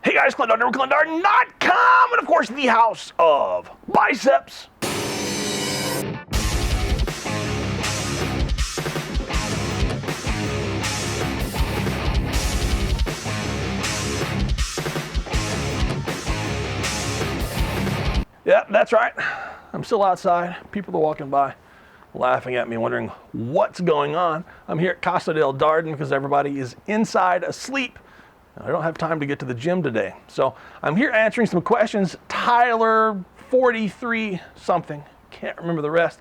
Hey guys, Clint Darden, ClintDarden.com, and of course the house of biceps. Yeah, that's right. I'm still outside. People are walking by, laughing at me, wondering what's going on. I'm here at Casa del Darden because everybody is inside asleep. I don't have time to get to the gym today. So I'm here answering some questions. Tyler, 43 something, can't remember the rest,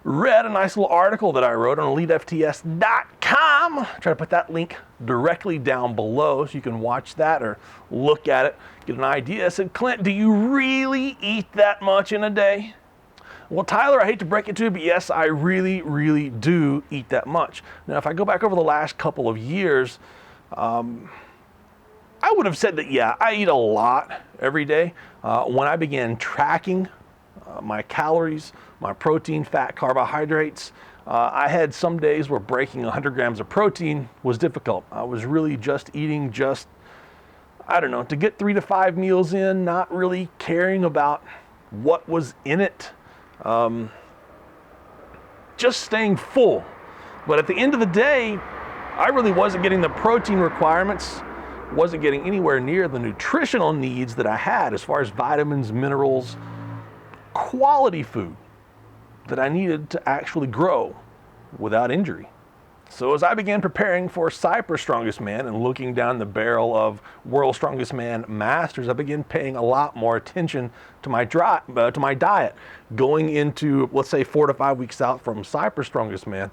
read a nice little article that I wrote on EliteFTS.com. Try to put that link directly down below so you can watch that or look at it, get an idea. I said, Clint, do you really eat that much in a day? Well, Tyler, I hate to break it to you, but yes, I really, really do eat that much. Now, if I go back over the last couple of years, I would have said that, yeah, I eat a lot every day. When I began tracking my calories, my protein, fat, carbohydrates, I had some days where breaking 100 grams of protein was difficult. I was really just eating I don't know, to get 3 to 5 meals in, not really caring about what was in it, just staying full. But at the end of the day, I really wasn't getting the protein requirements, wasn't getting anywhere near the nutritional needs that I had as far as vitamins, minerals, quality food that I needed to actually grow without injury. So as I began preparing for Cyprus Strongest Man and looking down the barrel of World's Strongest Man Masters, I began paying a lot more attention to my diet. Going into, let's say, 4 to 5 weeks out from Cyprus Strongest Man,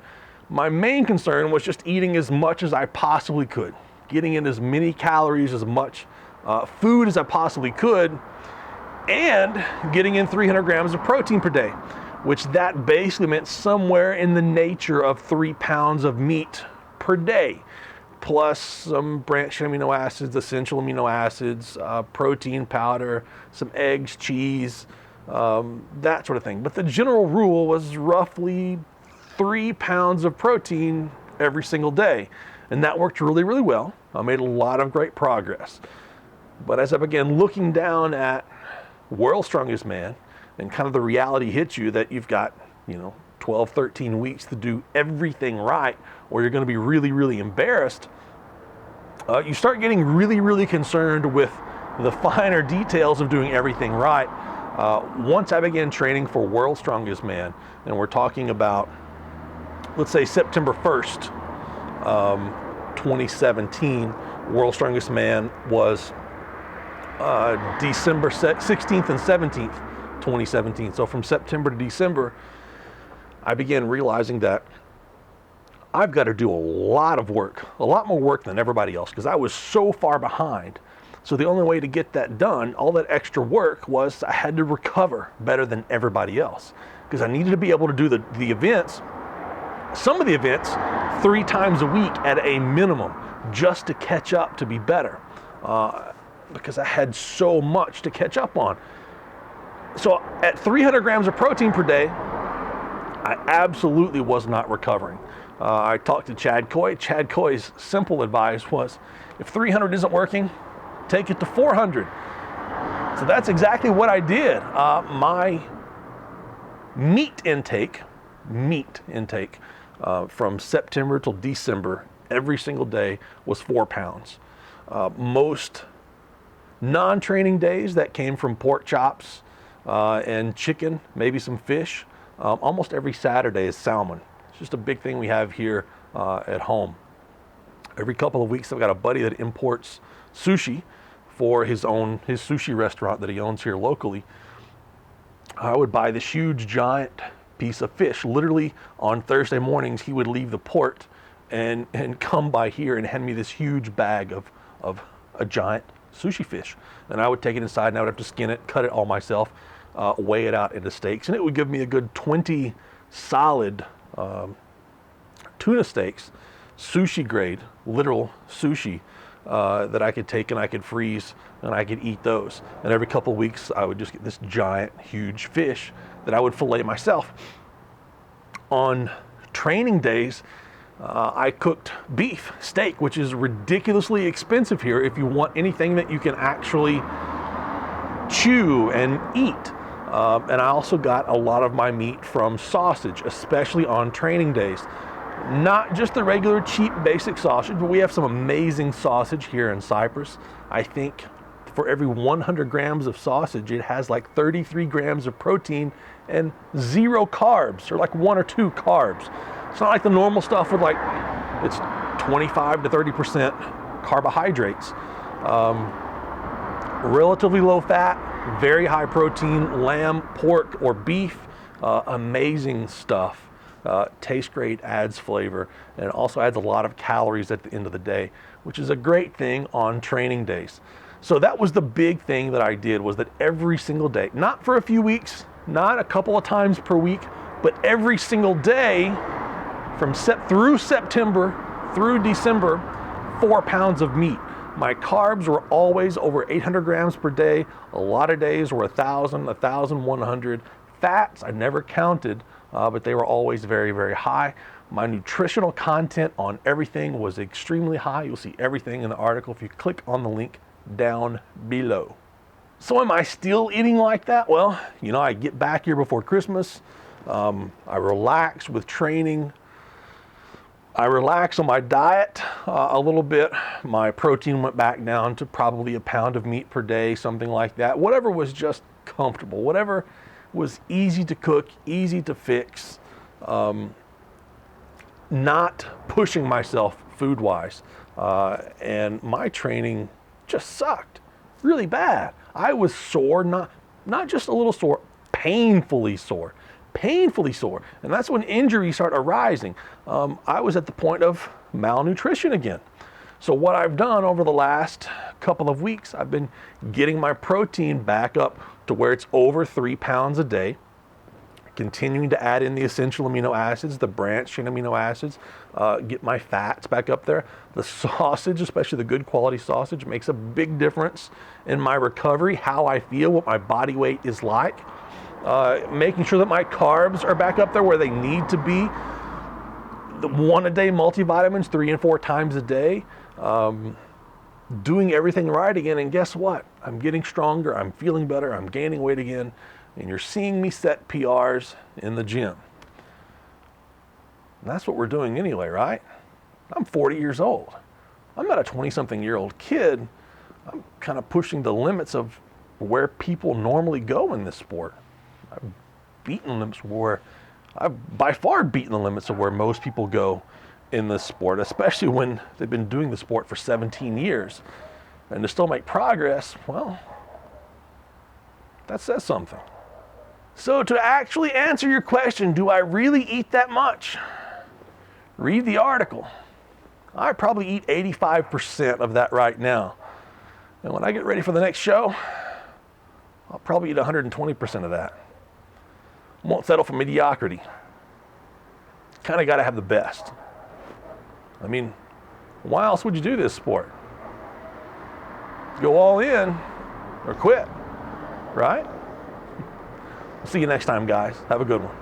my main concern was just eating as much as I possibly could, getting in as many calories, as much food as I possibly could, and getting in 300 grams of protein per day, which that basically meant somewhere in the nature of 3 pounds of meat per day, plus some branched amino acids, essential amino acids, protein powder, some eggs, cheese, that sort of thing. But the general rule was roughly 3 pounds of protein every single day. And that worked really, really well. I made a lot of great progress. But as I began looking down at World's Strongest Man, and kind of the reality hits you that you've got, 12, 13 weeks to do everything right, or you're going to be really, really embarrassed, you start getting really, really concerned with the finer details of doing everything right. Once I began training for World's Strongest Man, and we're talking about, let's say, September 1st, 2017, World's Strongest Man was December 16th and 17th, 2017. So from September to December, I began realizing that I've got to do a lot of work, a lot more work than everybody else, because I was so far behind. So the only way to get that done, all that extra work, was I had to recover better than everybody else, because I needed to be able to do the events, some of the events, 3 times a week at a minimum, just to catch up, to be better, because I had so much to catch up on. So at 300 grams of protein per day, I absolutely was not recovering. I talked to Chad Coy. Chad Coy's simple advice was, if 300 isn't working, take it to 400. So that's exactly what I did. My meat intake, from September till December, every single day was 4 pounds. Most non-training days, that came from pork chops and chicken, maybe some fish. Almost every Saturday is salmon. It's just a big thing we have here at home. Every couple of weeks, I've got a buddy that imports sushi for his sushi restaurant that he owns here locally. I would buy this huge, giant piece of fish. Literally on Thursday mornings, he would leave the port and come by here and hand me this huge bag of a giant sushi fish. And I would take it inside and I would have to skin it, cut it all myself, weigh it out into steaks. And it would give me a good 20 solid tuna steaks, sushi grade, literal sushi, that I could take and I could freeze and I could eat those. And every couple of weeks, I would just get this giant, huge fish that I would fillet myself. On training days, I cooked beef steak, which is ridiculously expensive here if you want anything that you can actually chew and eat. And I also got a lot of my meat from sausage, especially on training days. Not just the regular cheap basic sausage, but we have some amazing sausage here in Cyprus. I think for every 100 grams of sausage, it has like 33 grams of protein and 0 carbs, or like 1 or 2 carbs. It's not like the normal stuff with like, it's 25 to 30% carbohydrates. Relatively low fat, very high protein, lamb, pork, or beef. Amazing stuff. Tastes great, adds flavor, and it also adds a lot of calories at the end of the day, which is a great thing on training days. So that was the big thing that I did, was that every single day, not for a few weeks, not a couple of times per week, but every single day through September through December, 4 pounds of meat. My carbs were always over 800 grams per day. A lot of days were 1,000, 1,100. Fats, I never counted, but they were always very, very high. My nutritional content on everything was extremely high. You'll see everything in the article if you click on the link down below. So am I still eating like that? Well, you know, I get back here before Christmas. I relax with training. I relax on my diet a little bit. My protein went back down to probably a pound of meat per day, something like that. Whatever was just comfortable, whatever was easy to cook, easy to fix, not pushing myself food-wise. And my training just sucked really bad. I was sore, not just a little sore, painfully sore. And that's when injuries start arising. I was at the point of malnutrition again. So what I've done over the last couple of weeks, I've been getting my protein back up to where it's over 3 pounds a day, continuing to add in the essential amino acids, the branched chain amino acids, get my fats back up there. The sausage, especially the good quality sausage, makes a big difference in my recovery, how I feel, what my body weight is like. Making sure that my carbs are back up there where they need to be. The 1-a-day multivitamins 3 and 4 times a day. Doing everything right again, and guess what? I'm getting stronger, I'm feeling better, I'm gaining weight again, and you're seeing me set PRs in the gym. And that's what we're doing anyway, right? I'm 40 years old. I'm not a 20-something-year-old kid. I'm kind of pushing the limits of where people normally go in this sport. I've by far beaten the limits of where most people go in this sport, especially when they've been doing the sport for 17 years. And to still make progress, well, that says something. So to actually answer your question, do I really eat that much? Read the article. I probably eat 85% of that right now. And when I get ready for the next show, I'll probably eat 120% of that. Won't settle for mediocrity. Kind of got to have the best. I mean, why else would you do this sport? Go all in or quit, right? See you next time, guys. Have a good one.